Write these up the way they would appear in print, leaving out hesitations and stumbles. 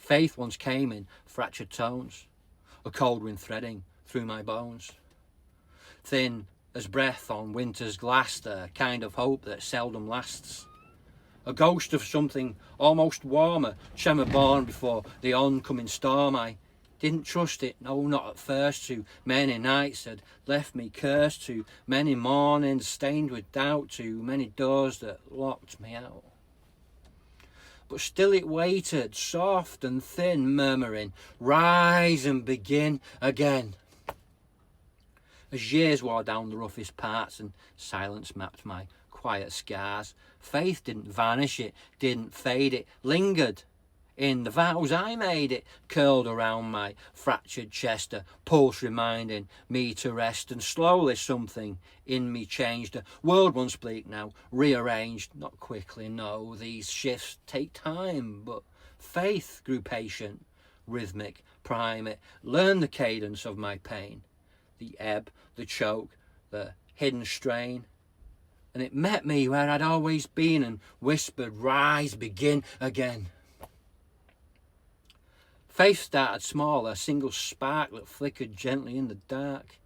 Faith once came in fractured tones, a cold wind threading through my bones. Thin as breath on winter's glass, a kind of hope that seldom lasts. A ghost of something almost warmer, tremor born before the oncoming storm. I didn't trust it, no, not at first. Too many nights had left me cursed, too many mornings stained with doubt, too many doors that locked me out. But still it waited, soft and thin, murmuring, rise and begin again. As years wore down the roughest parts and silence mapped my quiet scars, faith didn't vanish, it didn't fade, it lingered in the vows I made. It curled around my fractured chest, a pulse reminding me to rest, and slowly something in me changed. A world once bleak now rearranged, not quickly, no, these shifts take time, but faith grew patient, rhythmic, prime. It learned the cadence of my pain, the ebb, the choke, the hidden strain, and it met me where I'd always been and whispered, rise, begin again. Faith started small, a single spark that flickered gently in the dark.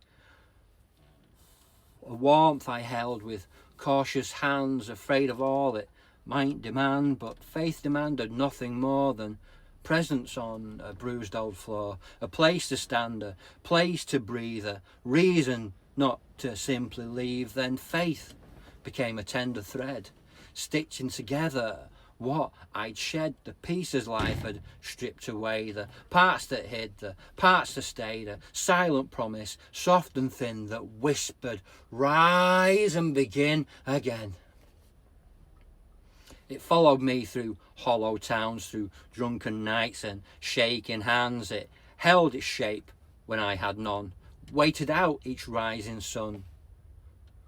A warmth I held with cautious hands, afraid of all it might demand, but faith demanded nothing more than presence on a bruised old floor, a place to stand, a place to breathe, a reason not to simply leave. Then faith became a tender thread, stitching together what I'd shed, the pieces life had stripped away, the parts that hid, the parts that stayed, a silent promise, soft and thin, that whispered, rise and begin again. It followed me through hollow towns, through drunken nights and shaking hands. It held its shape when I had none, waited out each rising sun.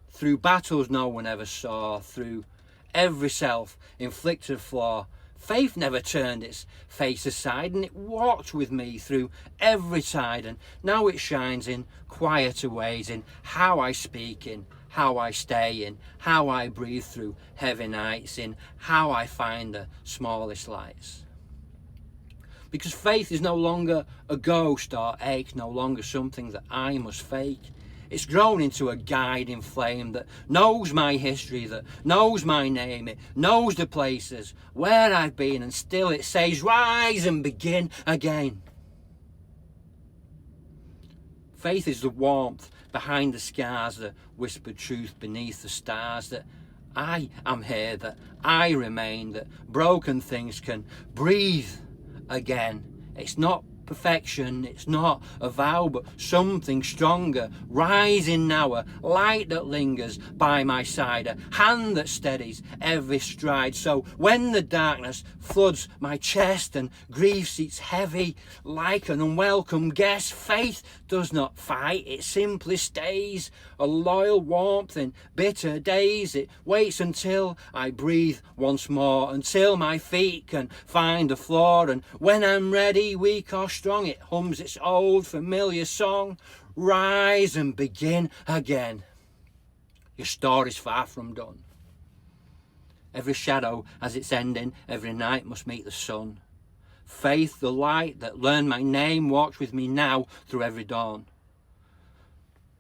Through battles no one ever saw, through every self-inflicted flaw, faith never turned its face aside, and it walked with me through every tide. And now it shines in quieter ways, in how I speak, in how I stay, in how I breathe through heavy nights, in how I find the smallest lights. Because faith is no longer a ghost or ache, no longer something that I must fake. It's grown into a guiding flame that knows my history, that knows my name. It knows the places where I've been, and still it says, rise and begin again. Faith is the warmth behind the scars, the whispered truth beneath the stars, that I am here, that I remain, that broken things can breathe again. It's not perfection, it's not a vow, but something stronger, rising now, a light that lingers by my side, a hand that steadies every stride. So when the darkness floods my chest and grief seats heavy like an unwelcome guest, faith does not fight, it simply stays, a loyal warmth in bitter days. It waits until I breathe once more, until my feet can find the floor, and when I'm ready, weak or strong, it hums its old familiar song, rise and begin again. Your story's far from done. Every shadow has its ending, every night must meet the sun. Faith, the light that learned my name, walks with me now through every dawn.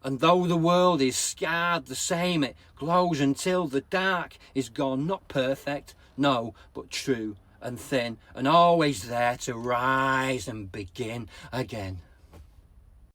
And though the world is scarred the same, it glows until the dark is gone. Not perfect, no, but true and thin, and always there to rise and begin again.